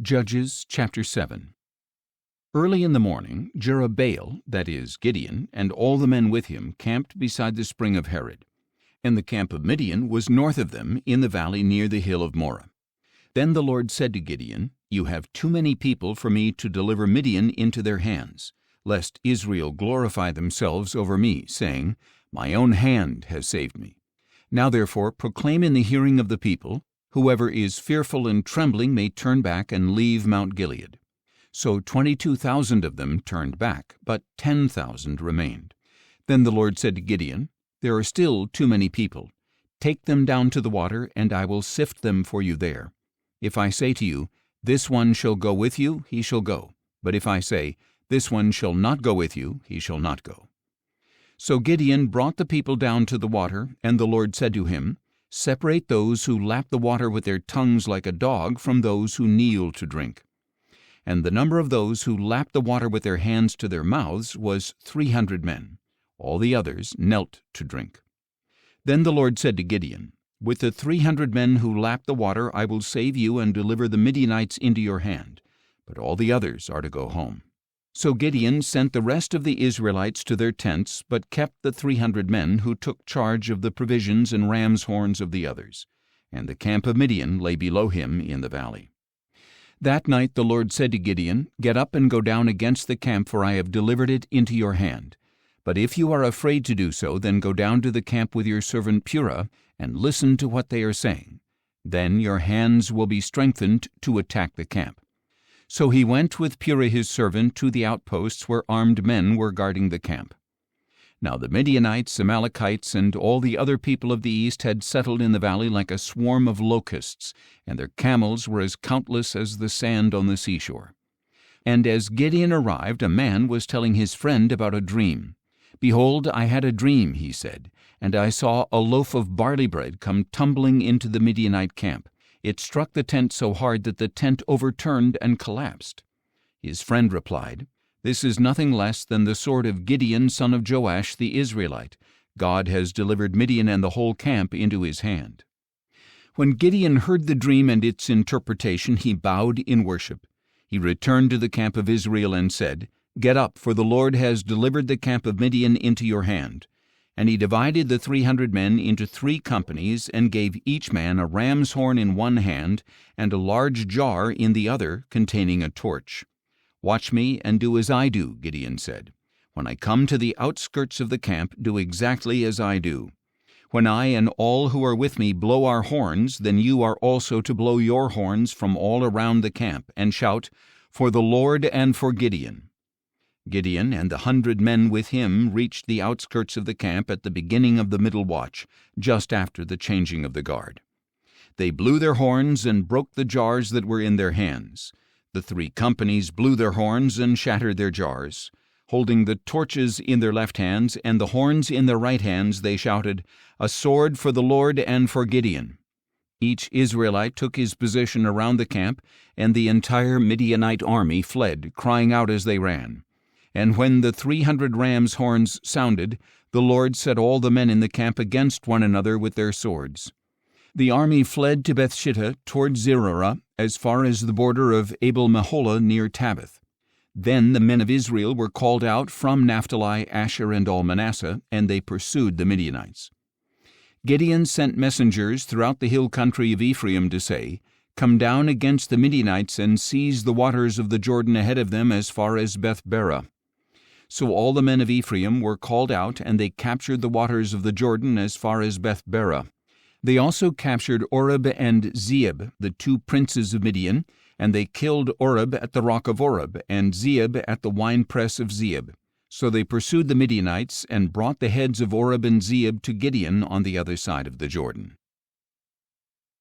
Judges chapter 7. Early in the morning, Jerubbaal, that is, Gideon, and all the men with him camped beside the spring of Harod. And the camp of Midian was north of them, in the valley near the hill of Moreh. Then the Lord said to Gideon, "You have too many people for me to deliver Midian into their hands, lest Israel glorify themselves over me, saying, 'My own hand has saved me.' Now therefore proclaim in the hearing of the people, 'Whoever is fearful and trembling may turn back and leave Mount Gilead.' So 22,000 of them turned back, but 10,000 remained. Then the Lord said to Gideon, 'There are still too many people. Take them down to the water, and I will sift them for you there. If I say to you, "This one shall go with you," he shall go. But if I say, "This one shall not go with you," he shall not go.' So Gideon brought the people down to the water, and the Lord said to him, 'Separate those who lap the water with their tongues like a dog from those who kneel to drink.' And the number of those who lapped the water with their hands to their mouths was 300 men. All the others knelt to drink. Then the Lord said to Gideon, 'With the 300 men who lapped the water I will save you and deliver the Midianites into your hand, but all the others are to go home.' So Gideon sent the rest of the Israelites to their tents, but kept the 300 men who took charge of the provisions and ram's horns of the others. And the camp of Midian lay below him in the valley. That night the Lord said to Gideon, 'Get up and go down against the camp, for I have delivered it into your hand. But if you are afraid to do so, then go down to the camp with your servant Purah, and listen to what they are saying. Then your hands will be strengthened to attack the camp.' So he went with Purah his servant to the outposts where armed men were guarding the camp. Now the Midianites, Amalekites, and all the other people of the east had settled in the valley like a swarm of locusts, and their camels were as countless as the sand on the seashore. And as Gideon arrived, a man was telling his friend about a dream. 'Behold, I had a dream,' he said, 'and I saw a loaf of barley bread come tumbling into the Midianite camp. It struck the tent so hard that the tent overturned and collapsed.' His friend replied, 'This is nothing less than the sword of Gideon son of Joash the Israelite. God has delivered Midian and the whole camp into his hand.' When Gideon heard the dream and its interpretation, he bowed in worship. He returned to the camp of Israel and said, 'Get up, for the Lord has delivered the camp of Midian into your hand.' And he divided the 300 men into 3 companies, and gave each man a ram's horn in one hand, and a large jar in the other containing a torch. 'Watch me and do as I do,' Gideon said. 'When I come to the outskirts of the camp, do exactly as I do. When I and all who are with me blow our horns, then you are also to blow your horns from all around the camp, and shout, "For the Lord and for Gideon." Gideon and the 100 men with him reached the outskirts of the camp at the beginning of the middle watch, just after the changing of the guard. They blew their horns and broke the jars that were in their hands. The 3 companies blew their horns and shattered their jars. Holding the torches in their left hands and the horns in their right hands, they shouted, "A sword for the Lord and for Gideon." Each Israelite took his position around the camp, and the entire Midianite army fled, crying out as they ran. And when the 300 rams' horns sounded, the Lord set all the men in the camp against one another with their swords. The army fled to Bethshittah toward Zererah, as far as the border of Abel-Meholah near Tabbath. Then the men of Israel were called out from Naphtali, Asher, and all Manasseh, and they pursued the Midianites. Gideon sent messengers throughout the hill country of Ephraim to say, "Come down against the Midianites and seize the waters of the Jordan ahead of them as far as Beth-Barah." So all the men of Ephraim were called out, and they captured the waters of the Jordan as far as Beth-Barah. They also captured Oreb and Zeeb, the 2 princes of Midian, and they killed Oreb at the rock of Oreb, and Zeeb at the winepress of Zeeb. So they pursued the Midianites, and brought the heads of Oreb and Zeeb to Gideon on the other side of the Jordan.